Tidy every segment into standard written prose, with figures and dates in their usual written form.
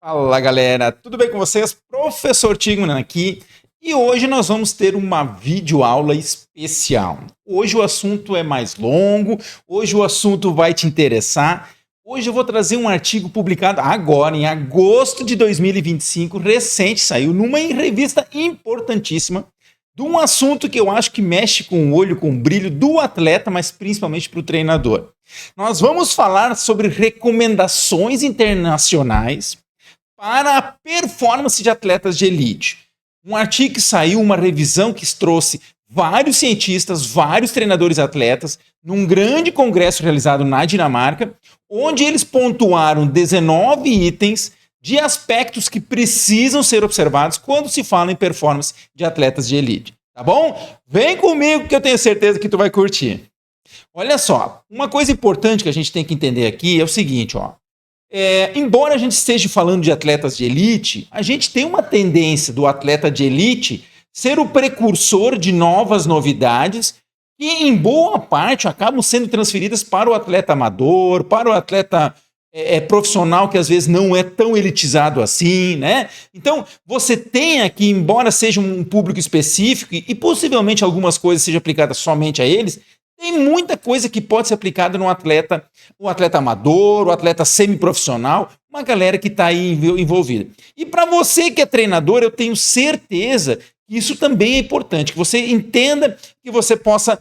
Fala galera, tudo bem com vocês? Professor Tigman aqui e hoje nós vamos ter uma videoaula especial. Hoje o assunto é mais longo, hoje o assunto vai te interessar. Hoje eu vou trazer um artigo publicado agora, em agosto de 2025, recente, saiu numa revista importantíssima, de um assunto que eu acho que mexe com o olho, com o brilho do atleta, mas principalmente para o treinador. Nós vamos falar sobre recomendações internacionais para a performance de atletas de elite. Um artigo que saiu, uma revisão que trouxe vários cientistas, vários treinadores atletas, num grande congresso realizado na Dinamarca, onde eles pontuaram 19 itens de aspectos que precisam ser observados quando se fala em performance de atletas de elite. Tá bom? Vem comigo que eu tenho certeza que tu vai curtir. Olha só, uma coisa importante que a gente tem que entender aqui é o seguinte, ó. Embora a gente esteja falando de atletas de elite, a gente tem uma tendência do atleta de elite ser o precursor de novas novidades que, em boa parte, acabam sendo transferidas para o atleta amador, para o atleta profissional que às vezes não é tão elitizado assim, né? Então, você tem aqui, embora seja um público específico e possivelmente algumas coisas sejam aplicadas somente a eles, tem muita coisa que pode ser aplicada no atleta, o atleta amador, o atleta semiprofissional, uma galera que está aí envolvida. E para você que é treinador, eu tenho certeza que isso também é importante, que você entenda, que você possa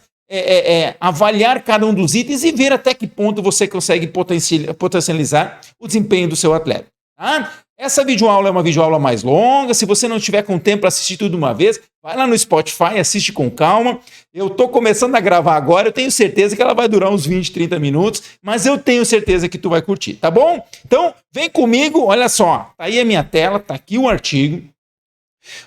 avaliar cada um dos itens e ver até que ponto você consegue potencializar o desempenho do seu atleta. Tá? Essa videoaula é uma videoaula mais longa, se você não tiver com tempo para assistir tudo de uma vez, vai lá no Spotify, assiste com calma. Eu estou começando a gravar agora, eu tenho certeza que ela vai durar uns 20, 30 minutos, mas eu tenho certeza que tu vai curtir, tá bom? Então, vem comigo, olha só, tá aí a minha tela, tá aqui o artigo.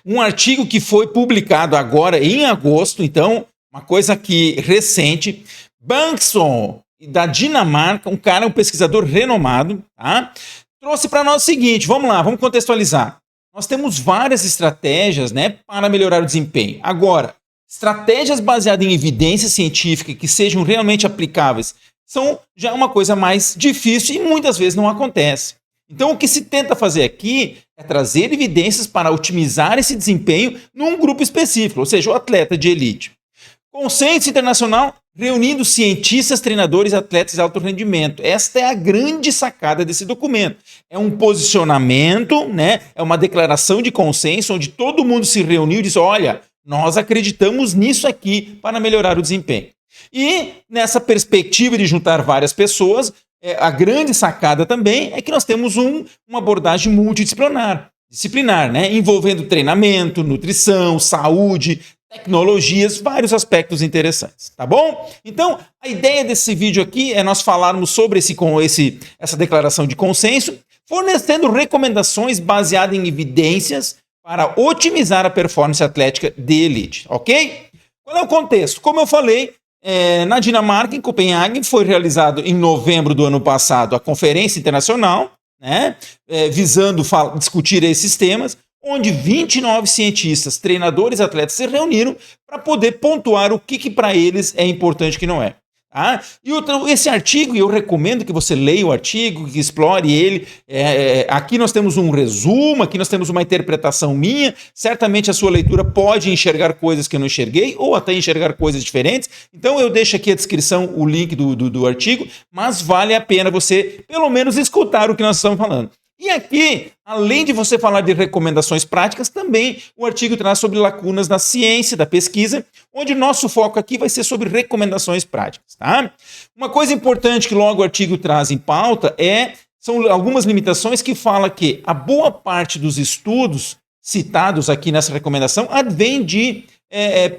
Um artigo que foi publicado agora em agosto, então, uma coisa que recente. Bengtsson, da Dinamarca, um pesquisador renomado, tá? Trouxe para nós o seguinte, vamos lá, vamos contextualizar. Nós temos várias estratégias, né, para melhorar o desempenho. Agora, estratégias baseadas em evidência científica que sejam realmente aplicáveis são já uma coisa mais difícil e muitas vezes não acontece. Então, o que se tenta fazer aqui é trazer evidências para otimizar esse desempenho num grupo específico, ou seja, o atleta de elite. Consenso internacional reunindo cientistas, treinadores e atletas de alto rendimento. Esta é a grande sacada desse documento. É um posicionamento, né? É uma declaração de consenso onde todo mundo se reuniu e disse, olha, nós acreditamos nisso aqui para melhorar o desempenho. E nessa perspectiva de juntar várias pessoas, a grande sacada também é que nós temos uma abordagem multidisciplinar, né? Envolvendo treinamento, nutrição, saúde, tecnologias, vários aspectos interessantes, tá bom? Então, a ideia desse vídeo aqui é nós falarmos sobre essa declaração de consenso, fornecendo recomendações baseadas em evidências para otimizar a performance atlética de elite, ok? Qual é o contexto? Como eu falei, na Dinamarca, em Copenhague, foi realizado em novembro do ano passado a Conferência Internacional, né, visando discutir esses temas, onde 29 cientistas, treinadores e atletas se reuniram para poder pontuar o que para eles é importante e o que não é. Tá? E esse artigo, eu recomendo que você leia o artigo, que explore ele. Aqui nós temos um resumo, aqui nós temos uma interpretação minha. Certamente a sua leitura pode enxergar coisas que eu não enxerguei, ou até enxergar coisas diferentes. Então eu deixo aqui a descrição, o link do artigo, mas vale a pena você, pelo menos, escutar o que nós estamos falando. E aqui, além de você falar de recomendações práticas, também o artigo traz sobre lacunas na ciência, da pesquisa, onde o nosso foco aqui vai ser sobre recomendações práticas, tá? Uma coisa importante que logo o artigo traz em pauta são algumas limitações que fala que a boa parte dos estudos citados aqui nessa recomendação advém de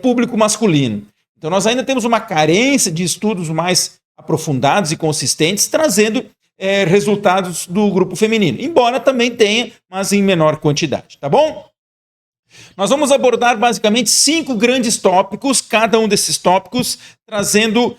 público masculino. Então nós ainda temos uma carência de estudos mais aprofundados e consistentes, trazendo resultados do grupo feminino, embora também tenha, mas em menor quantidade, tá bom? Nós vamos abordar basicamente 5 grandes tópicos, cada um desses tópicos trazendo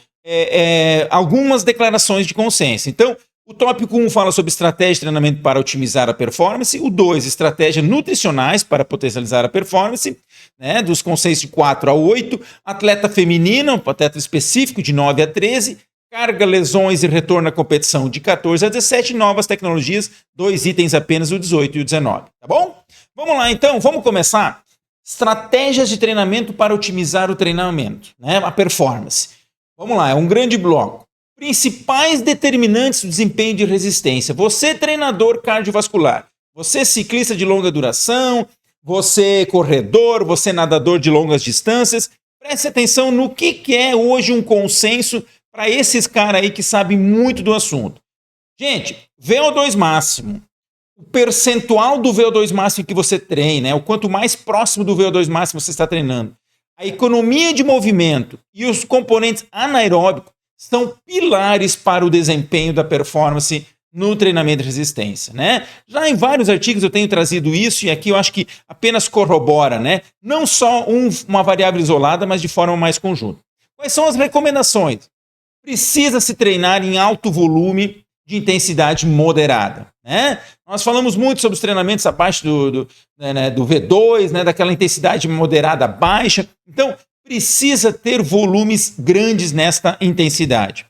algumas declarações de consenso. Então, o tópico 1 fala sobre estratégia de treinamento para otimizar a performance, o 2, estratégias nutricionais para potencializar a performance, né, dos consensos de 4 a 8, atleta feminina, um atleta específico de 9 a 13, carga, lesões e retorno à competição de 14 a 17, novas tecnologias, 2 itens apenas, o 18 e o 19, tá bom? Vamos lá então, vamos começar? Estratégias de treinamento para otimizar o treinamento, né? A performance. Vamos lá, é um grande bloco. Principais determinantes do desempenho de resistência. Você, treinador cardiovascular, você, ciclista de longa duração, você, corredor, você, nadador de longas distâncias, preste atenção no que é hoje um consenso para esses caras aí que sabem muito do assunto. Gente, VO2 máximo. O percentual do VO2 máximo que você treina, né? O quanto mais próximo do VO2 máximo você está treinando. A economia de movimento e os componentes anaeróbicos são pilares para o desempenho da performance no treinamento de resistência, né? Já em vários artigos eu tenho trazido isso e aqui eu acho que apenas corrobora, né? Não só uma variável isolada, mas de forma mais conjunta. Quais são as recomendações? Precisa se treinar em alto volume de intensidade moderada, né? Nós falamos muito sobre os treinamentos abaixo do V2, né? Daquela intensidade moderada baixa. Então, precisa ter volumes grandes nesta intensidade.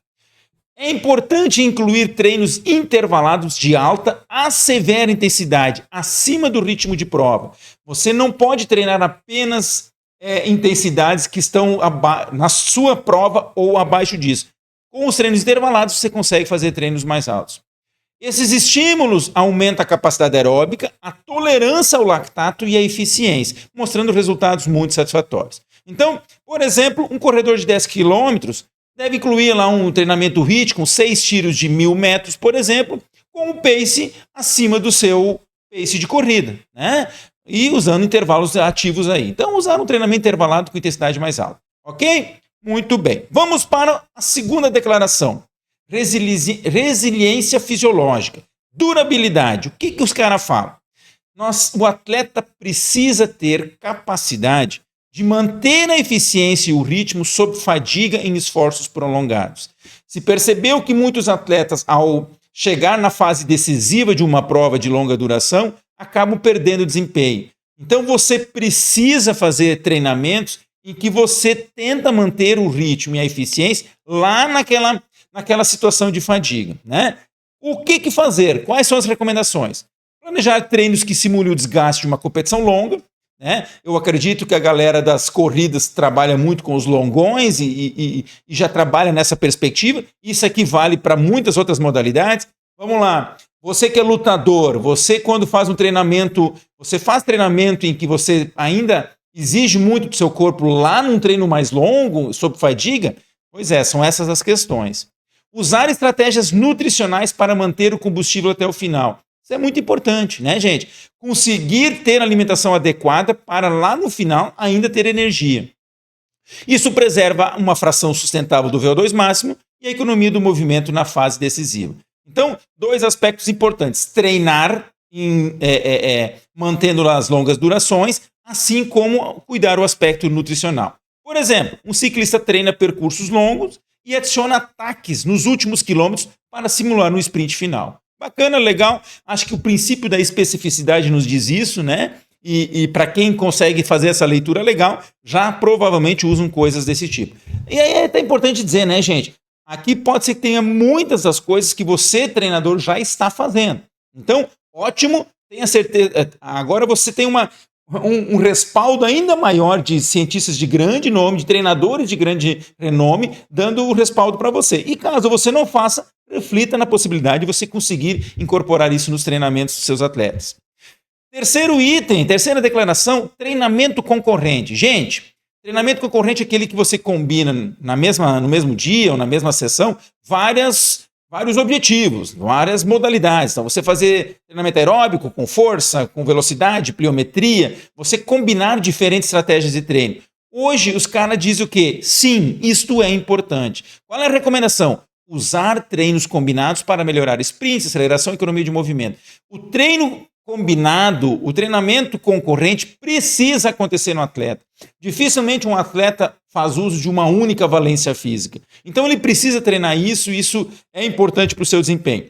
É importante incluir treinos intervalados de alta a severa intensidade, acima do ritmo de prova. Você não pode treinar apenas intensidades que estão na sua prova ou abaixo disso. Com os treinos intervalados, você consegue fazer treinos mais altos. Esses estímulos aumentam a capacidade aeróbica, a tolerância ao lactato e a eficiência, mostrando resultados muito satisfatórios. Então, por exemplo, um corredor de 10 km deve incluir lá um treinamento HIIT com 6 tiros de 1.000 metros, por exemplo, com um pace acima do seu pace de corrida, né? E usando intervalos ativos aí. Então, usar um treinamento intervalado com intensidade mais alta, ok? Muito bem. Vamos para a segunda declaração. Resiliência fisiológica. Durabilidade. O que os caras falam? O atleta precisa ter capacidade de manter a eficiência e o ritmo sob fadiga em esforços prolongados. Se percebeu que muitos atletas, ao chegar na fase decisiva de uma prova de longa duração, acabam perdendo desempenho. Então você precisa fazer treinamentos em que você tenta manter o ritmo e a eficiência lá naquela situação de fadiga, né? O que fazer? Quais são as recomendações? Planejar treinos que simulem o desgaste de uma competição longa, né? Eu acredito que a galera das corridas trabalha muito com os longões e já trabalha nessa perspectiva. Isso aqui vale para muitas outras modalidades. Vamos lá. Você que é lutador, você quando faz um treinamento, você faz treinamento em que você ainda exige muito do seu corpo lá num treino mais longo, sob fadiga? Pois é, são essas as questões. Usar estratégias nutricionais para manter o combustível até o final. Isso é muito importante, né, gente? Conseguir ter alimentação adequada para lá no final ainda ter energia. Isso preserva uma fração sustentável do VO2 máximo e a economia do movimento na fase decisiva. Então, 2 aspectos importantes. Treinar, mantendo as longas durações, assim como cuidar do aspecto nutricional. Por exemplo, um ciclista treina percursos longos e adiciona ataques nos últimos quilômetros para simular um sprint final. Bacana, legal. Acho que o princípio da especificidade nos diz isso, né? E para quem consegue fazer essa leitura legal, já provavelmente usam coisas desse tipo. E aí é até importante dizer, né, gente? Aqui pode ser que tenha muitas das coisas que você, treinador, já está fazendo. Então, ótimo, tenha certeza. Agora você tem um respaldo ainda maior de cientistas de grande nome, de treinadores de grande renome, dando o respaldo para você. E caso você não faça, reflita na possibilidade de você conseguir incorporar isso nos treinamentos dos seus atletas. Terceiro item, terceira declaração, treinamento concorrente. Gente, treinamento concorrente é aquele que você combina no mesmo dia ou na mesma sessão vários objetivos, várias modalidades. Então, você fazer treinamento aeróbico com força, com velocidade, pliometria, você combinar diferentes estratégias de treino. Hoje, os caras dizem o quê? Sim, isto é importante. Qual é a recomendação? Usar treinos combinados para melhorar sprints, aceleração e economia de movimento. O treino combinado, o treinamento concorrente precisa acontecer no atleta. Dificilmente um atleta faz uso de uma única valência física. Então ele precisa treinar isso e isso é importante para o seu desempenho.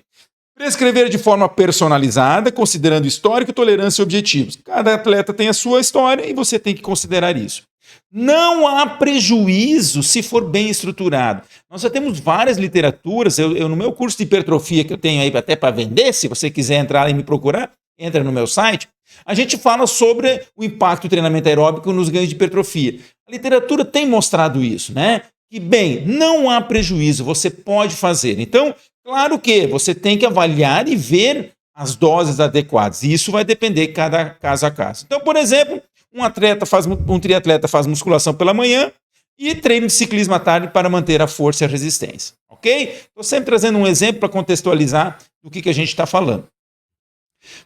Prescrever de forma personalizada, considerando histórico, tolerância e objetivos. Cada atleta tem a sua história e você tem que considerar isso. Não há prejuízo se for bem estruturado. Nós já temos várias literaturas, eu no meu curso de hipertrofia que eu tenho aí até para vender, se você quiser entrar e me procurar, entra no meu site, a gente fala sobre o impacto do treinamento aeróbico nos ganhos de hipertrofia. A literatura tem mostrado isso, né? Que, bem, não há prejuízo, você pode fazer. Então, claro que você tem que avaliar e ver as doses adequadas. E isso vai depender de cada caso a caso. Então, por exemplo, um triatleta faz musculação pela manhã e treino de ciclismo à tarde para manter a força e a resistência. Ok? Estou sempre trazendo um exemplo para contextualizar do que a gente está falando.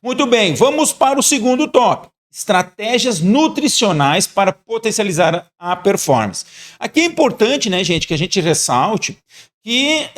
Muito bem, vamos para o segundo tópico. Estratégias nutricionais para potencializar a performance. Aqui é importante, né, gente, que a gente ressalte que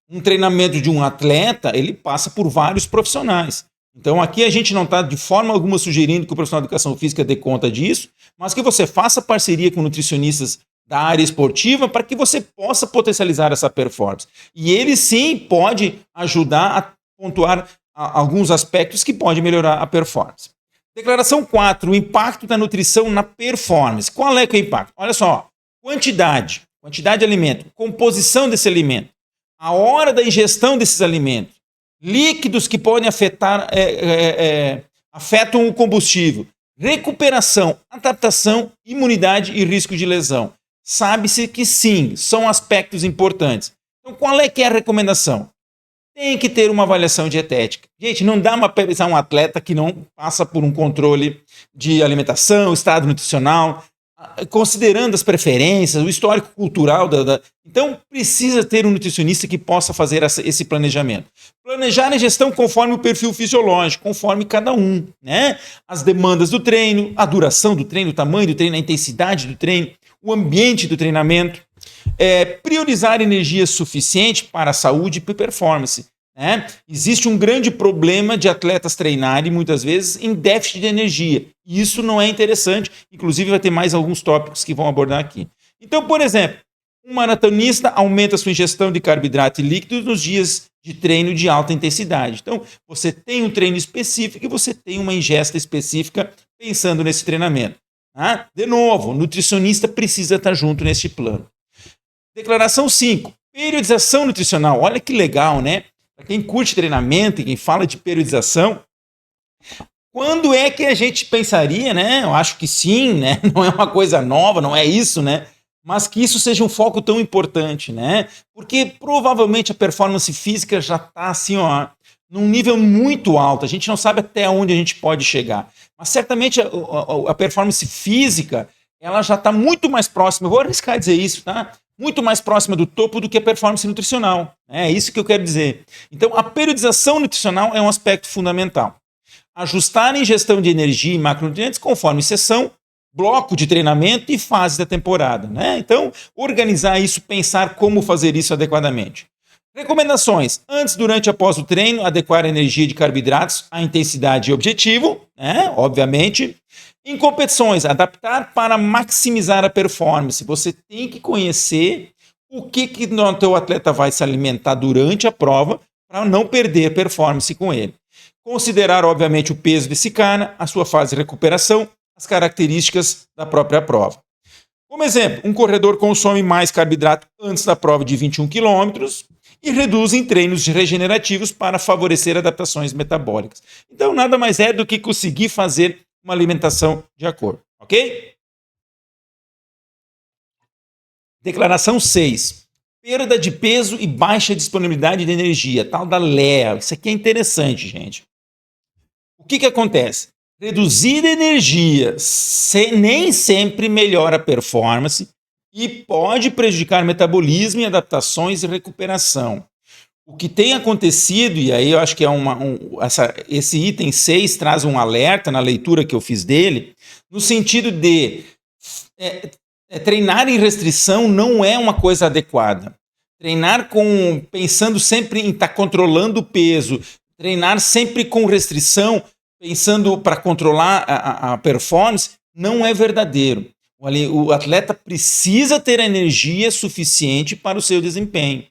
um treinamento de um atleta, ele passa por vários profissionais. Então aqui a gente não está de forma alguma sugerindo que o profissional de educação física dê conta disso, mas que você faça parceria com nutricionistas da área esportiva para que você possa potencializar essa performance. E ele sim pode ajudar a pontuar alguns aspectos que podem melhorar a performance. Declaração 4, o impacto da nutrição na performance. Qual é que é o impacto? Olha só, quantidade de alimento, composição desse alimento, a hora da ingestão desses alimentos, líquidos que podem afetam o combustível, recuperação, adaptação, imunidade e risco de lesão. Sabe-se que sim, são aspectos importantes. Então, qual é que é a recomendação? Tem que ter uma avaliação dietética. Gente, não dá para pensar um atleta que não passa por um controle de alimentação, estado nutricional, considerando as preferências, o histórico cultural. Então, precisa ter um nutricionista que possa fazer esse planejamento. Planejar a gestão conforme o perfil fisiológico, conforme cada um, né? As demandas do treino, a duração do treino, o tamanho do treino, a intensidade do treino, o ambiente do treinamento. Priorizar energia suficiente para a saúde e performance. Né? Existe um grande problema de atletas treinarem muitas vezes em déficit de energia. Isso não é interessante. Inclusive vai ter mais alguns tópicos que vão abordar aqui. Então, por exemplo, um maratonista aumenta a sua ingestão de carboidrato e líquidos nos dias de treino de alta intensidade. Então, você tem um treino específico e você tem uma ingesta específica pensando nesse treinamento. Tá? De novo, o nutricionista precisa estar junto nesse plano. Declaração 5, periodização nutricional. Olha que legal, né? Para quem curte treinamento e quem fala de periodização, quando é que a gente pensaria, né? Eu acho que sim, né? Não é uma coisa nova, não é isso, né? Mas que isso seja um foco tão importante, né? Porque provavelmente a performance física já está assim, ó, num nível muito alto. A gente não sabe até onde a gente pode chegar. Mas certamente a performance física, ela já está muito mais próxima. Eu vou arriscar dizer isso, tá? Muito mais próxima do topo do que a performance nutricional. É isso que eu quero dizer. Então, a periodização nutricional é um aspecto fundamental. Ajustar a ingestão de energia e macronutrientes conforme sessão, bloco de treinamento e fase da temporada. Né? Então, organizar isso, pensar como fazer isso adequadamente. Recomendações. Antes, durante e após o treino, adequar a energia de carboidratos à intensidade e objetivo, né? Obviamente. Em competições, adaptar para maximizar a performance. Você tem que conhecer o que o teu atleta vai se alimentar durante a prova para não perder performance com ele. Considerar, obviamente, o peso desse cara, a sua fase de recuperação, as características da própria prova. Como exemplo, um corredor consome mais carboidrato antes da prova de 21 km e reduz em treinos regenerativos para favorecer adaptações metabólicas. Então, nada mais é do que conseguir fazer uma alimentação de acordo, ok? Declaração 6. Perda de peso e baixa disponibilidade de energia, tal da LEA. Isso aqui é interessante, gente. O que acontece? Reduzir energia nem sempre melhora a performance e pode prejudicar metabolismo e adaptações e recuperação. O que tem acontecido, e aí eu acho que esse item 6 traz um alerta na leitura que eu fiz dele, no sentido de treinar em restrição não é uma coisa adequada. Treinar pensando sempre em estar controlando o peso, treinar sempre com restrição, pensando para controlar a performance, não é verdadeiro. O atleta precisa ter energia suficiente para o seu desempenho.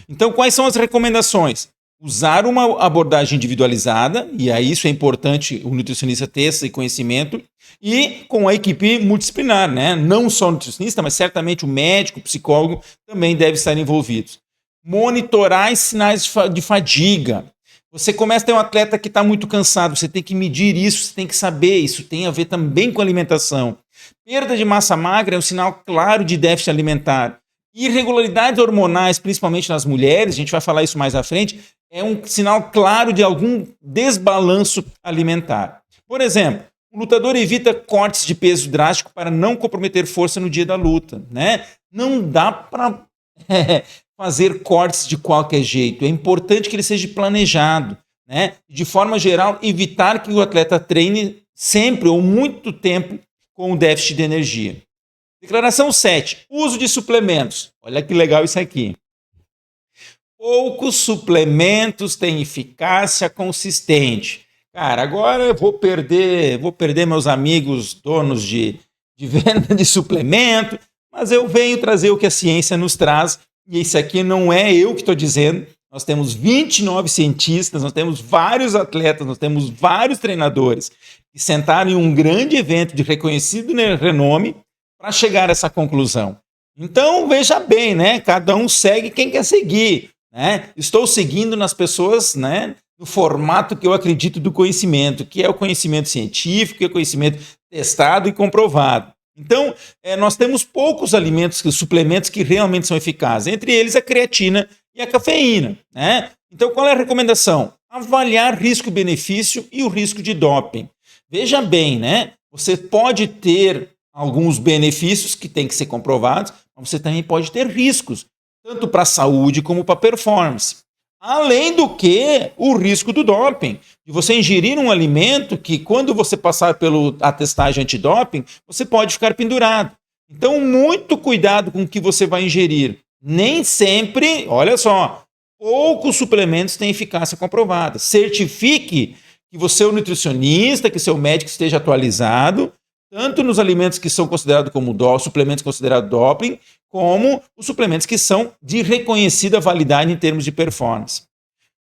Então, quais são as recomendações? usar uma abordagem individualizada, e aí isso é importante o nutricionista ter esse conhecimento, e com a equipe multidisciplinar, né? Não só o nutricionista, mas certamente o médico, o psicólogo também deve estar envolvidos. Monitorar os sinais de fadiga. Você começa a ter um atleta que está muito cansado, você tem que medir isso, você tem que saber, isso tem a ver também com alimentação. Perda de massa magra é um sinal claro de déficit alimentar. Irregularidades hormonais, principalmente nas mulheres, a gente vai falar isso mais à frente, é um sinal claro de algum desbalanço alimentar. Por exemplo, o lutador evita cortes de peso drástico para não comprometer força no dia da luta, né? Não dá para fazer cortes de qualquer jeito. É importante que ele seja planejado, né? De forma geral, evitar que o atleta treine sempre ou muito tempo com déficit de energia. Declaração 7. Uso de suplementos. Olha que legal isso aqui. Poucos suplementos têm eficácia consistente. Cara, agora eu vou perder meus amigos donos de venda de suplemento, mas eu venho trazer o que a ciência nos traz, e isso aqui não é eu que estou dizendo. Nós temos 29 cientistas, nós temos vários atletas, nós temos vários treinadores que sentaram em um grande evento de reconhecido renome para chegar a essa conclusão. Então, veja bem, né? Cada um segue quem quer seguir, né? Estou seguindo nas pessoas, né? No formato que eu acredito do conhecimento, que é o conhecimento científico, que é o conhecimento testado e comprovado. Então, nós temos poucos alimentos, suplementos que realmente são eficazes, entre eles a creatina e a cafeína, né? Então, qual é a recomendação? Avaliar risco-benefício e o risco de doping. Veja bem, né? Você pode ter alguns benefícios que têm que ser comprovados, mas você também pode ter riscos, tanto para a saúde como para a performance. Além do que o risco do doping, de você ingerir um alimento que, quando você passar pela testagem antidoping, você pode ficar pendurado. Então, muito cuidado com o que você vai ingerir. Nem sempre, olha só, poucos suplementos têm eficácia comprovada. Certifique que você é um nutricionista, que seu médico esteja atualizado, tanto nos alimentos que são considerados como suplementos considerados doping, como os suplementos que são de reconhecida validade em termos de performance.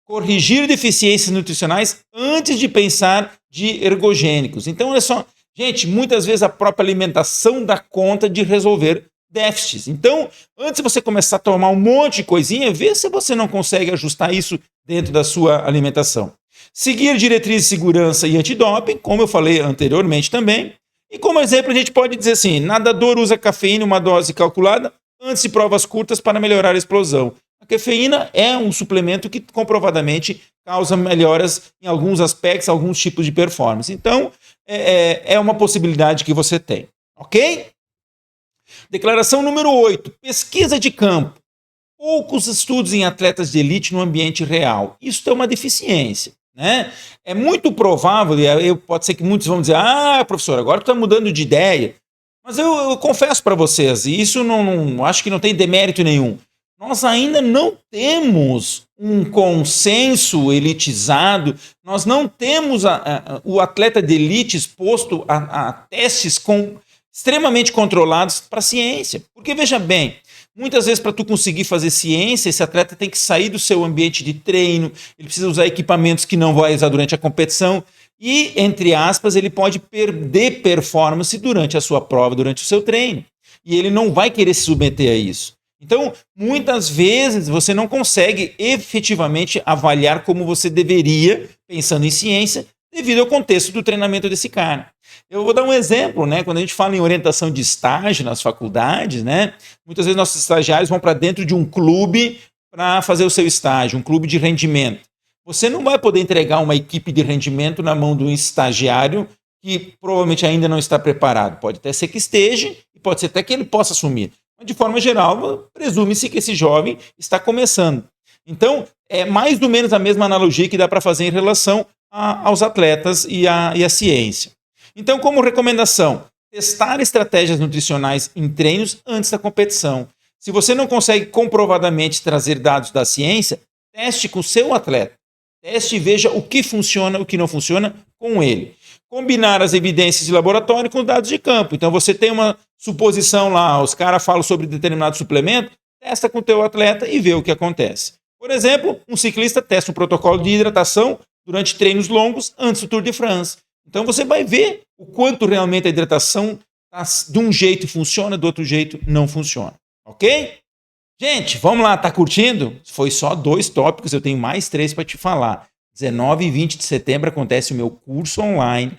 Corrigir deficiências nutricionais antes de pensar de ergogênicos. Então, olha só, gente, muitas vezes a própria alimentação dá conta de resolver déficits. Então, antes de você começar a tomar um monte de coisinha, vê se você não consegue ajustar isso dentro da sua alimentação. Seguir diretrizes de segurança e antidoping, como eu falei anteriormente também. E como exemplo, a gente pode dizer assim, nadador usa cafeína em uma dose calculada antes de provas curtas para melhorar a explosão. A cafeína é um suplemento que comprovadamente causa melhoras em alguns aspectos, alguns tipos de performance. Então, é uma possibilidade que você tem, ok? Declaração número 8, pesquisa de campo. Poucos estudos em atletas de elite no ambiente real. Isso é uma deficiência. Né? É muito provável, pode ser que muitos vão dizer, professor, agora tu está mudando de ideia. Mas eu confesso para vocês, e isso não acho que não tem demérito nenhum. Nós ainda não temos um consenso elitizado, nós não temos o atleta de elite exposto a testes extremamente controlados para a ciência. Porque, veja bem, muitas vezes, para tu conseguir fazer ciência, esse atleta tem que sair do seu ambiente de treino, ele precisa usar equipamentos que não vai usar durante a competição e, entre aspas, ele pode perder performance durante a sua prova, durante o seu treino. E ele não vai querer se submeter a isso. Então, muitas vezes, você não consegue efetivamente avaliar como você deveria, pensando em ciência, devido ao contexto do treinamento desse cara. Eu vou dar um exemplo, né? Quando a gente fala em orientação de estágio nas faculdades, né? Muitas vezes nossos estagiários vão para dentro de um clube para fazer o seu estágio, um clube de rendimento. Você não vai poder entregar uma equipe de rendimento na mão de um estagiário que provavelmente ainda não está preparado. Pode até ser que esteja e pode ser até que ele possa assumir. Mas, de forma geral, presume-se que esse jovem está começando. Então, é mais ou menos a mesma analogia que dá para fazer em relação aos atletas e à ciência. Então, como recomendação, testar estratégias nutricionais em treinos antes da competição. Se você não consegue comprovadamente trazer dados da ciência, teste com o seu atleta. Teste e veja o que funciona e o que não funciona com ele. Combinar as evidências de laboratório com dados de campo. Então, você tem uma suposição lá, os caras falam sobre determinado suplemento, testa com o teu atleta e vê o que acontece. Por exemplo, um ciclista testa um protocolo de hidratação durante treinos longos antes do Tour de France. Então você vai ver o quanto realmente a hidratação de um jeito funciona, do outro jeito não funciona. Ok? Gente, vamos lá, tá curtindo? Foi só 2 tópicos, eu tenho mais 3 para te falar. 19 e 20 de setembro acontece o meu curso online.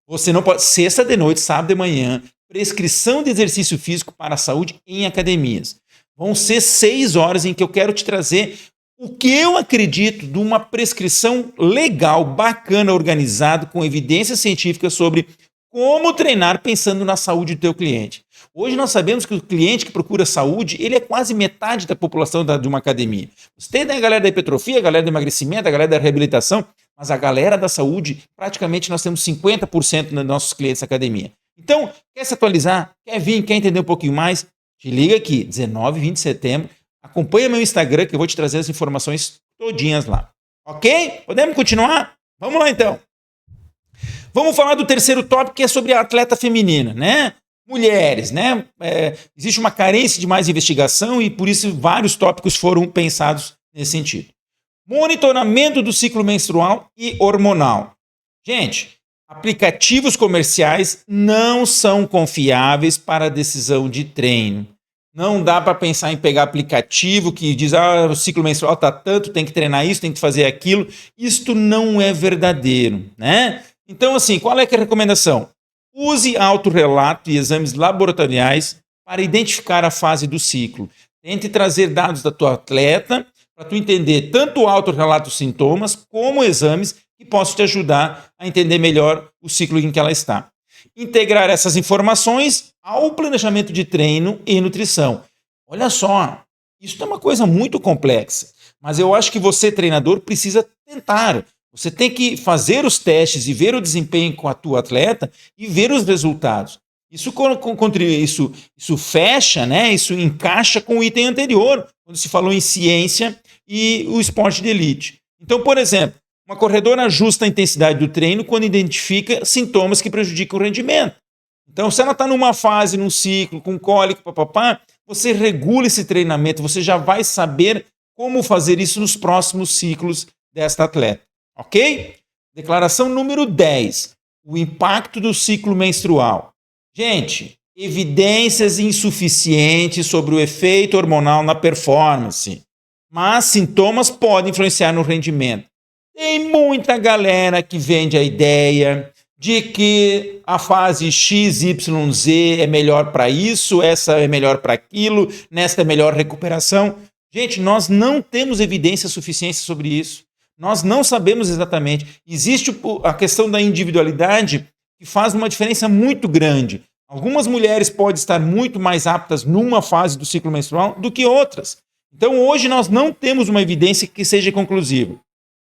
Você não pode, sexta de noite, sábado de manhã, prescrição de exercício físico para a saúde em academias. Vão ser 6 horas em que eu quero te trazer o que eu acredito de uma prescrição legal, bacana, organizada, com evidências científicas sobre como treinar pensando na saúde do teu cliente. Hoje nós sabemos que o cliente que procura saúde, ele é quase metade da população de uma academia. Você tem a galera da hipertrofia, a galera do emagrecimento, a galera da reabilitação, mas a galera da saúde, praticamente nós temos 50% dos nossos clientes da academia. Então, quer se atualizar? Quer vir? Quer entender um pouquinho mais? Te liga aqui, 19 e 20 de setembro. Acompanha meu Instagram que eu vou te trazer as informações todinhas lá. Ok? Podemos continuar? Vamos lá então. Vamos falar do terceiro tópico, que é sobre a atleta feminina, né? Mulheres, né? Existe uma carência de mais investigação e por isso vários tópicos foram pensados nesse sentido. Monitoramento do ciclo menstrual e hormonal. Gente, aplicativos comerciais não são confiáveis para a decisão de treino. Não dá para pensar em pegar aplicativo que diz, o ciclo menstrual está tanto, tem que treinar isso, tem que fazer aquilo. Isto não é verdadeiro, né? Então, assim, qual é que é a recomendação? Use autorrelato e exames laboratoriais para identificar a fase do ciclo. Tente trazer dados da tua atleta para tu entender tanto o autorrelato dos sintomas como exames que possam te ajudar a entender melhor o ciclo em que ela está. Integrar essas informações ao planejamento de treino e nutrição. Olha só, isso é uma coisa muito complexa, mas eu acho que você, treinador, precisa tentar. Você tem que fazer os testes e ver o desempenho com a tua atleta e ver os resultados. Isso fecha, né? Isso encaixa com o item anterior, quando se falou em ciência e o esporte de elite. Então, por exemplo, uma corredora ajusta a intensidade do treino quando identifica sintomas que prejudicam o rendimento. Então, se ela está numa fase, num ciclo, com cólico, você regula esse treinamento, você já vai saber como fazer isso nos próximos ciclos desta atleta. Ok? Declaração número 10. O impacto do ciclo menstrual. Gente, evidências insuficientes sobre o efeito hormonal na performance, mas sintomas podem influenciar no rendimento. Tem muita galera que vende a ideia de que a fase XYZ é melhor para isso, essa é melhor para aquilo, nesta é melhor recuperação. Gente, nós não temos evidência suficiente sobre isso. Nós não sabemos exatamente. Existe a questão da individualidade que faz uma diferença muito grande. Algumas mulheres podem estar muito mais aptas numa fase do ciclo menstrual do que outras. Então, hoje nós não temos uma evidência que seja conclusiva.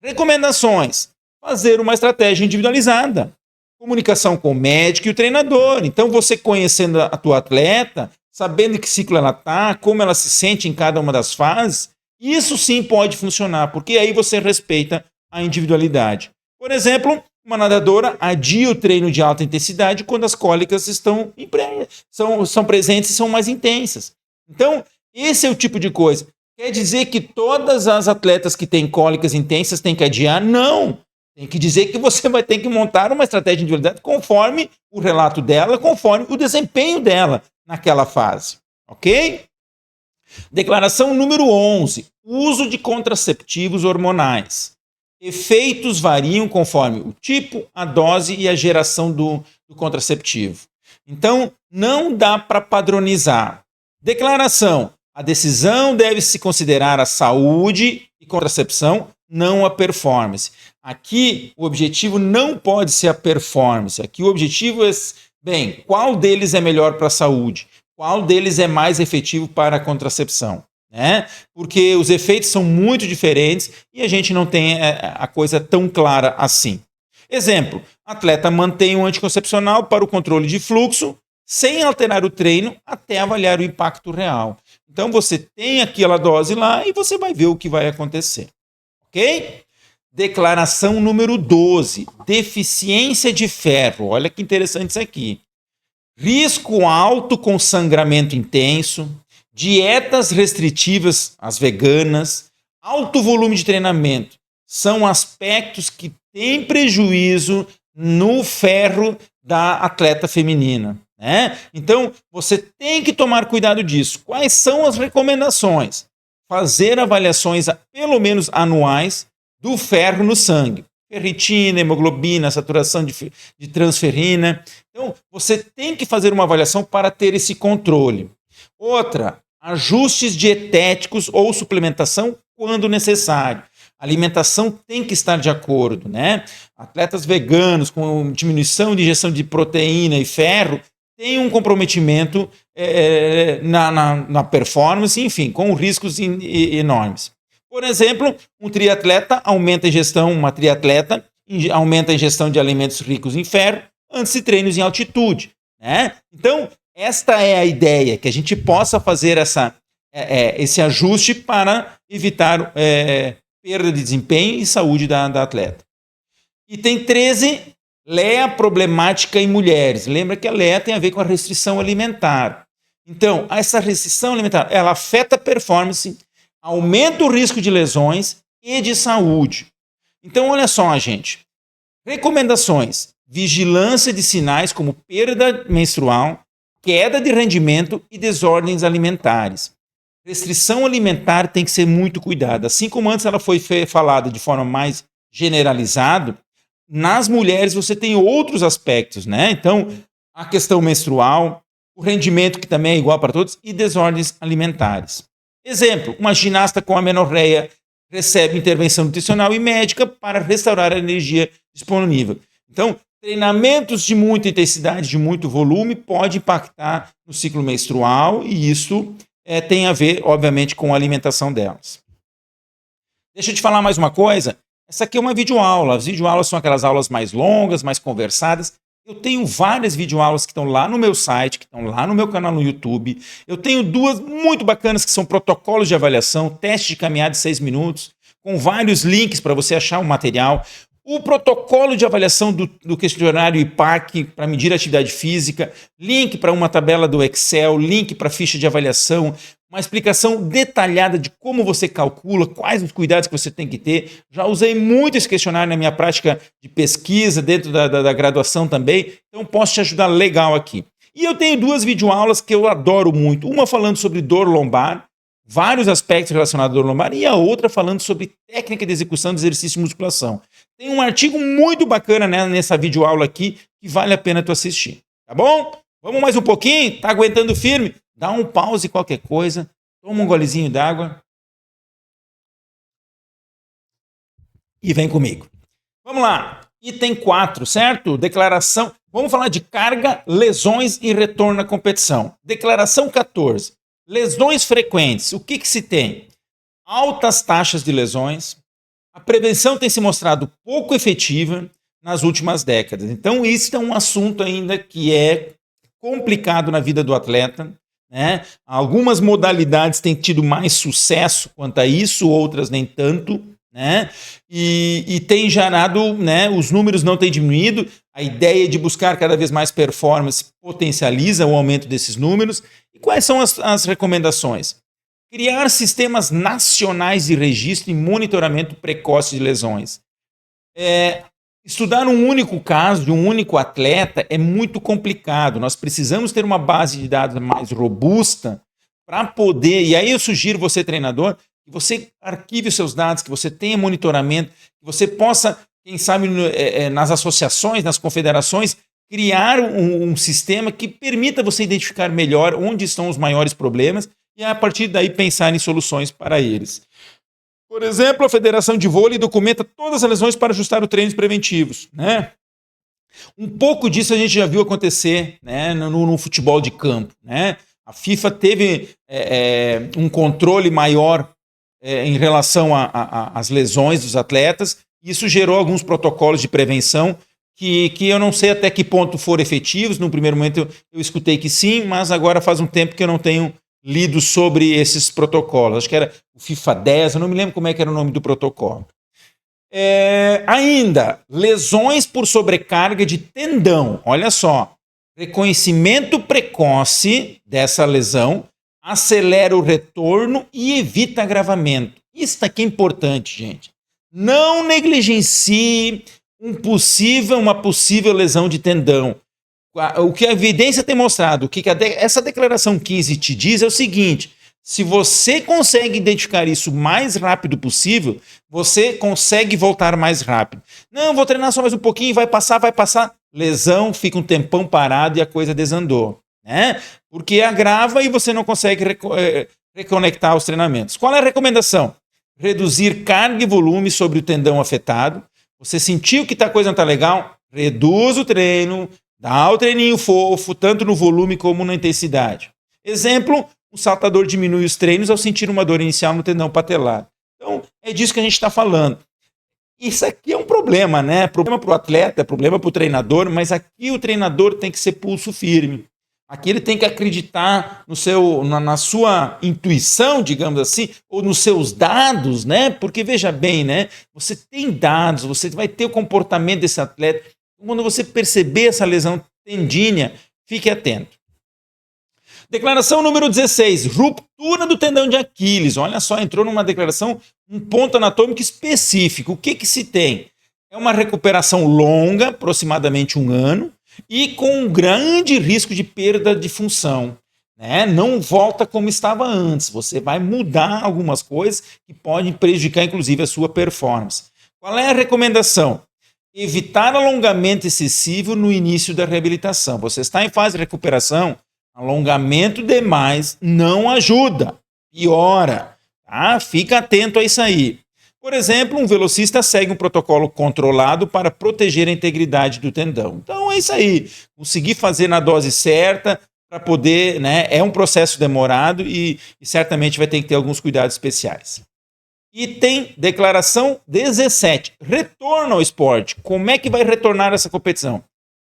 Recomendações. Fazer uma estratégia individualizada. Comunicação com o médico e o treinador. Então, você conhecendo a tua atleta, sabendo em que ciclo ela está, como ela se sente em cada uma das fases, isso sim pode funcionar, porque aí você respeita a individualidade. Por exemplo, uma nadadora adia o treino de alta intensidade quando as cólicas são presentes e são mais intensas. Então, esse é o tipo de coisa. Quer dizer que todas as atletas que têm cólicas intensas têm que adiar? Não. Tem que dizer que você vai ter que montar uma estratégia de individualidade conforme o relato dela, conforme o desempenho dela naquela fase. Ok? Declaração número 11. Uso de contraceptivos hormonais. Efeitos variam conforme o tipo, a dose e a geração do contraceptivo. Então, não dá para padronizar. Declaração. A decisão deve se considerar a saúde e contracepção, não a performance. Aqui, o objetivo não pode ser a performance. Aqui, o objetivo é, qual deles é melhor para a saúde? Qual deles é mais efetivo para a contracepção? Né? Porque os efeitos são muito diferentes e a gente não tem a coisa tão clara assim. Exemplo, atleta mantém um anticoncepcional para o controle de fluxo sem alterar o treino até avaliar o impacto real. Então você tem aquela dose lá e você vai ver o que vai acontecer. Ok? Declaração número 12. Deficiência de ferro. Olha que interessante isso aqui. Risco alto com sangramento intenso, dietas restritivas, as veganas, alto volume de treinamento são aspectos que têm prejuízo no ferro da atleta feminina, né? Então, você tem que tomar cuidado disso. Quais são as recomendações? Fazer avaliações pelo menos anuais do ferro no sangue. Ferritina, hemoglobina, saturação de transferrina. Então, você tem que fazer uma avaliação para ter esse controle. Outra, ajustes dietéticos ou suplementação quando necessário. A alimentação tem que estar de acordo, né? Atletas veganos com diminuição de ingestão de proteína e ferro têm um comprometimento na performance, enfim, com riscos enormes. Por exemplo, um triatleta aumenta a ingestão, uma triatleta aumenta a ingestão de alimentos ricos em ferro antes de treinos em altitude, né? Então, esta é a ideia, que a gente possa fazer esse ajuste para evitar perda de desempenho e saúde da atleta. Item 13, LEA problemática em mulheres. Lembra que a LEA tem a ver com a restrição alimentar. Então, essa restrição alimentar, ela afeta a performance, aumenta o risco de lesões e de saúde. Então, olha só, gente. Recomendações: vigilância de sinais como perda menstrual, queda de rendimento e desordens alimentares. Restrição alimentar tem que ser muito cuidada. Assim como antes ela foi falada de forma mais generalizada, nas mulheres você tem outros aspectos, né? Então, a questão menstrual, o rendimento que também é igual para todos e desordens alimentares. Exemplo, uma ginasta com amenorreia recebe intervenção nutricional e médica para restaurar a energia disponível. Então, treinamentos de muita intensidade, de muito volume, pode impactar no ciclo menstrual e isso tem a ver, obviamente, com a alimentação delas. Deixa eu te falar mais uma coisa. Essa aqui é uma videoaula. As videoaulas são aquelas aulas mais longas, mais conversadas. Eu tenho várias videoaulas que estão lá no meu site, que estão lá no meu canal no YouTube. Eu tenho duas muito bacanas que são protocolos de avaliação, teste de caminhada de 6 minutos, com vários links para você achar o material. O protocolo de avaliação do questionário IPAC para medir a atividade física, link para uma tabela do Excel, link para ficha de avaliação, uma explicação detalhada de como você calcula, quais os cuidados que você tem que ter. Já usei muito esse questionário na minha prática de pesquisa, dentro da graduação também, então posso te ajudar legal aqui. E eu tenho duas videoaulas que eu adoro muito, uma falando sobre dor lombar, vários aspectos relacionados à dor lombar, e a outra falando sobre técnica de execução de exercício de musculação. Tem um artigo muito bacana, né, nessa videoaula aqui que vale a pena tu assistir, tá bom? Vamos mais um pouquinho? Tá aguentando firme? Dá um pause qualquer coisa, toma um golezinho d'água e vem comigo. Vamos lá, item 4, certo? Declaração, vamos falar de carga, lesões e retorno à competição. Declaração 14, lesões frequentes. O que se tem? Altas taxas de lesões. A prevenção tem se mostrado pouco efetiva nas últimas décadas. Então, isso é um assunto ainda que é complicado na vida do atleta, né? Algumas modalidades têm tido mais sucesso quanto a isso, outras nem tanto, né? E tem gerado, né? Os números não têm diminuído. A ideia de buscar cada vez mais performance potencializa o aumento desses números. E quais são as recomendações? Criar sistemas nacionais de registro e monitoramento precoce de lesões. Estudar um único caso de um único atleta é muito complicado. Nós precisamos ter uma base de dados mais robusta para poder... E aí eu sugiro você, treinador, que você arquive os seus dados, que você tenha monitoramento, que você possa, quem sabe, nas associações, nas confederações, criar um sistema que permita você identificar melhor onde estão os maiores problemas e, a partir daí, pensar em soluções para eles. Por exemplo, a Federação de Vôlei documenta todas as lesões para ajustar os treinos preventivos, né? Um pouco disso a gente já viu acontecer, né, no futebol de campo, né? A FIFA teve um controle maior em relação às lesões dos atletas, e isso gerou alguns protocolos de prevenção que eu não sei até que ponto foram efetivos. No primeiro momento eu escutei que sim, mas agora faz um tempo que eu não tenho lido sobre esses protocolos. Acho que era o FIFA 10, eu não me lembro como é que era o nome do protocolo. Ainda, lesões por sobrecarga de tendão. Olha só, reconhecimento precoce dessa lesão acelera o retorno e evita agravamento. Isso aqui é importante, gente. Não negligencie uma possível lesão de tendão. O que a evidência tem mostrado, o que essa declaração 15 te diz é o seguinte: se você consegue identificar isso o mais rápido possível, você consegue voltar mais rápido. Não, vou treinar só mais um pouquinho, vai passar. Lesão, fica um tempão parado e a coisa desandou, né? Porque agrava e você não consegue reconectar os treinamentos. Qual é a recomendação? Reduzir carga e volume sobre o tendão afetado. Você sentiu que a coisa não está legal? Reduz o treino, dá o treininho fofo, tanto no volume como na intensidade. Exemplo, o saltador diminui os treinos ao sentir uma dor inicial no tendão patelar. Então, é disso que a gente está falando. Isso aqui é um problema, né? Problema para o atleta, problema para o treinador, mas aqui o treinador tem que ser pulso firme. Aqui ele tem que acreditar na sua intuição, digamos assim, ou nos seus dados, né? Porque veja bem, né? Você tem dados, você vai ter o comportamento desse atleta. Quando você perceber essa lesão tendínea, fique atento. Declaração número 16, ruptura do tendão de Aquiles. Olha só, entrou numa declaração, um ponto anatômico específico. O que se tem? É uma recuperação longa, aproximadamente 1 ano, e com um grande risco de perda de função, né? Não volta como estava antes. Você vai mudar algumas coisas que podem prejudicar, inclusive, a sua performance. Qual é a recomendação? Evitar alongamento excessivo no início da reabilitação. Você está em fase de recuperação, alongamento demais não ajuda, piora. Tá? Fica atento a isso aí. Por exemplo, um velocista segue um protocolo controlado para proteger a integridade do tendão. Então é isso aí. Conseguir fazer na dose certa para poder, né? É um processo demorado e certamente vai ter que ter alguns cuidados especiais. Item declaração 17. Retorno ao esporte. Como é que vai retornar essa competição?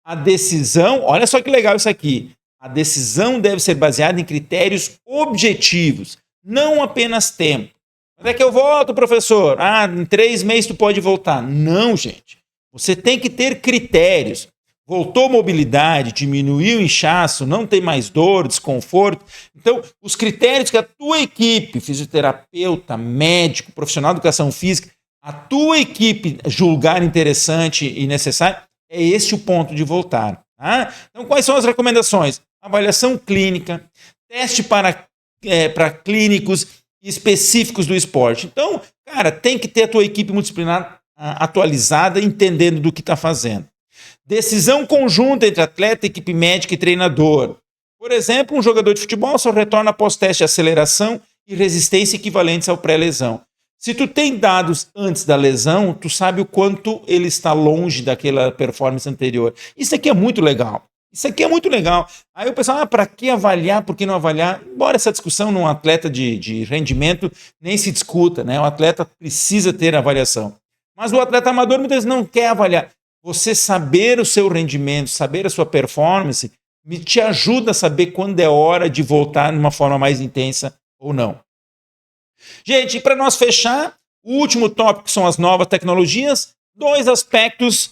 A decisão, olha só que legal isso aqui. A decisão deve ser baseada em critérios objetivos, não apenas tempo. Quando é que eu volto, professor? Em 3 meses tu pode voltar. Não, gente. Você tem que ter critérios. Voltou mobilidade, diminuiu o inchaço, não tem mais dor, desconforto. Então, os critérios que a tua equipe, fisioterapeuta, médico, profissional de educação física, a tua equipe julgar interessante e necessário, é esse o ponto de voltar. Tá? Então, quais são as recomendações? Avaliação clínica, teste para clínicos específicos do esporte. Então, cara, tem que ter a tua equipe multidisciplinar atualizada, entendendo do que está fazendo. Decisão conjunta entre atleta, equipe médica e treinador. Por exemplo, um jogador de futebol só retorna após teste de aceleração e resistência equivalentes ao pré-lesão. Se tu tem dados antes da lesão, tu sabe o quanto ele está longe daquela performance anterior. Isso aqui é muito legal. Isso aqui é muito legal. Aí o pessoal, para que avaliar, por que não avaliar? Embora essa discussão num atleta de rendimento nem se discuta, né? O atleta precisa ter avaliação. Mas o atleta amador muitas vezes não quer avaliar. Você saber o seu rendimento, saber a sua performance, te ajuda a saber quando é hora de voltar de uma forma mais intensa ou não. Gente, e para nós fechar, o último tópico são as novas tecnologias. 2 aspectos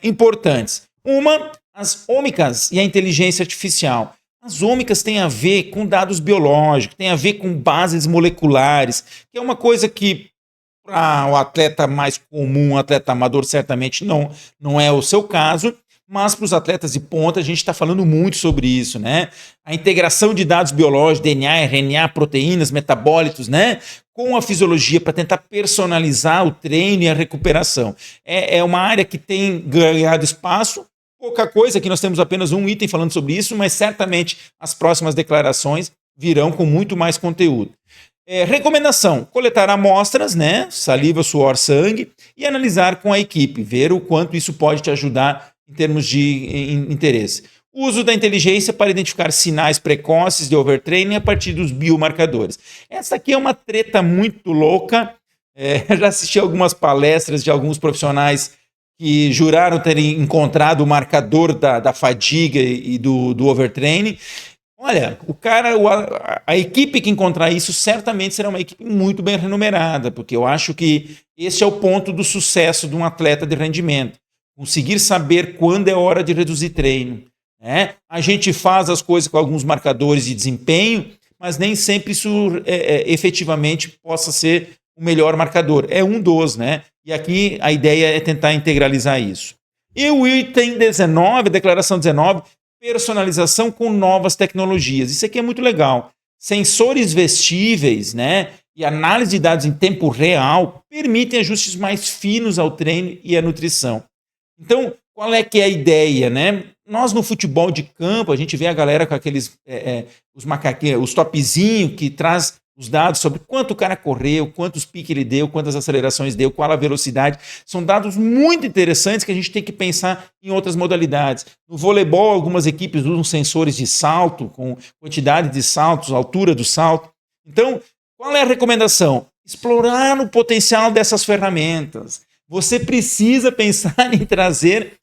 importantes. Uma, as ômicas e a inteligência artificial. As ômicas têm a ver com dados biológicos, têm a ver com bases moleculares, que é uma coisa que para o atleta mais comum, o atleta amador, certamente não é o seu caso, mas para os atletas de ponta a gente está falando muito sobre isso, né? A integração de dados biológicos, DNA, RNA, proteínas, metabólitos, né? Com a fisiologia para tentar personalizar o treino e a recuperação. É uma área que tem ganhado espaço, pouca coisa, aqui nós temos apenas um item falando sobre isso, mas certamente as próximas declarações virão com muito mais conteúdo. Recomendação, coletar amostras, né? Saliva, suor, sangue, e analisar com a equipe, ver o quanto isso pode te ajudar em termos de interesse. Uso da inteligência para identificar sinais precoces de overtraining a partir dos biomarcadores. Essa aqui é uma treta muito louca. Já assisti algumas palestras de alguns profissionais que juraram terem encontrado o marcador da fadiga e do overtraining. Olha, a equipe que encontrar isso certamente será uma equipe muito bem remunerada, porque eu acho que esse é o ponto do sucesso de um atleta de rendimento. Conseguir saber quando é hora de reduzir treino. Né? A gente faz as coisas com alguns marcadores de desempenho, mas nem sempre isso efetivamente possa ser o melhor marcador. É um dos, né? E aqui a ideia é tentar integralizar isso. E o item 19, declaração 19, personalização com novas tecnologias. Isso aqui é muito legal. Sensores vestíveis, né, e análise de dados em tempo real permitem ajustes mais finos ao treino e à nutrição. Então, qual é que é a ideia, né? Nós no futebol de campo, a gente vê a galera com aqueles os macaquinhos, os topzinhos que traz os dados sobre quanto o cara correu, quantos piques ele deu, quantas acelerações deu, qual a velocidade. São dados muito interessantes que a gente tem que pensar em outras modalidades. No voleibol, algumas equipes usam sensores de salto, com quantidade de saltos, altura do salto. Então, qual é a recomendação? Explorar o potencial dessas ferramentas. Você precisa pensar em trazer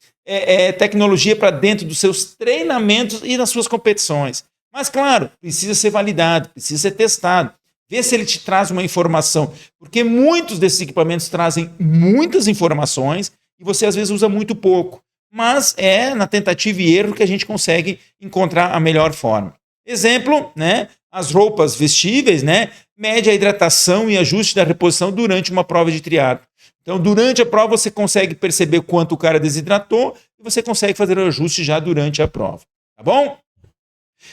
tecnologia para dentro dos seus treinamentos e das suas competições. Mas, claro, precisa ser validado, precisa ser testado. Vê se ele te traz uma informação, porque muitos desses equipamentos trazem muitas informações e você às vezes usa muito pouco. Mas é na tentativa e erro que a gente consegue encontrar a melhor forma. Exemplo, né? As roupas vestíveis, né? Mede a hidratação e ajuste da reposição durante uma prova de triatlo. Então, durante a prova, você consegue perceber quanto o cara desidratou e você consegue fazer o ajuste já durante a prova. Tá bom?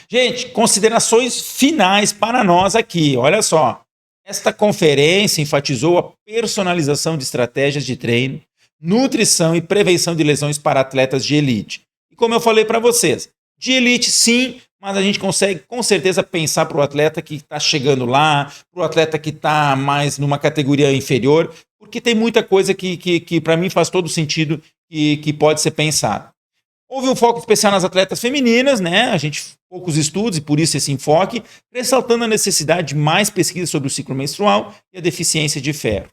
Gente, considerações finais para nós aqui. Olha só. Esta conferência enfatizou a personalização de estratégias de treino, nutrição e prevenção de lesões para atletas de elite. E como eu falei para vocês, de elite sim, mas a gente consegue com certeza pensar para o atleta que está chegando lá, para o atleta que está mais numa categoria inferior, porque tem muita coisa que para mim faz todo sentido e que pode ser pensado. Houve um foco especial nas atletas femininas, né? A gente poucos estudos e por isso esse enfoque, ressaltando a necessidade de mais pesquisa sobre o ciclo menstrual e a deficiência de ferro.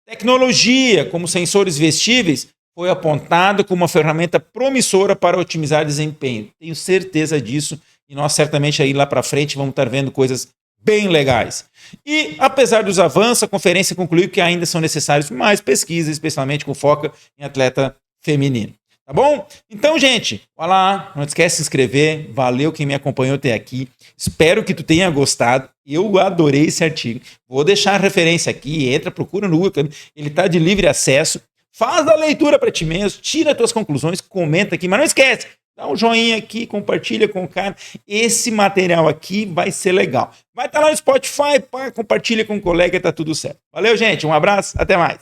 Tecnologia, como sensores vestíveis, foi apontada como uma ferramenta promissora para otimizar desempenho. Tenho certeza disso e nós certamente aí lá para frente vamos estar vendo coisas bem legais. E, apesar dos avanços, a conferência concluiu que ainda são necessários mais pesquisas, especialmente com foco em atleta feminino. Tá bom? Então, gente, vai lá, não esquece de se inscrever. Valeu quem me acompanhou até aqui. Espero que tu tenha gostado. Eu adorei esse artigo. Vou deixar a referência aqui, entra, procura no Google, ele está de livre acesso. Faz a leitura para ti mesmo, tira as tuas conclusões, comenta aqui, mas não esquece, dá um joinha aqui, compartilha com o cara. Esse material aqui vai ser legal. Vai estar lá no Spotify, pá, compartilha com o colega, tá tudo certo. Valeu, gente, um abraço, até mais.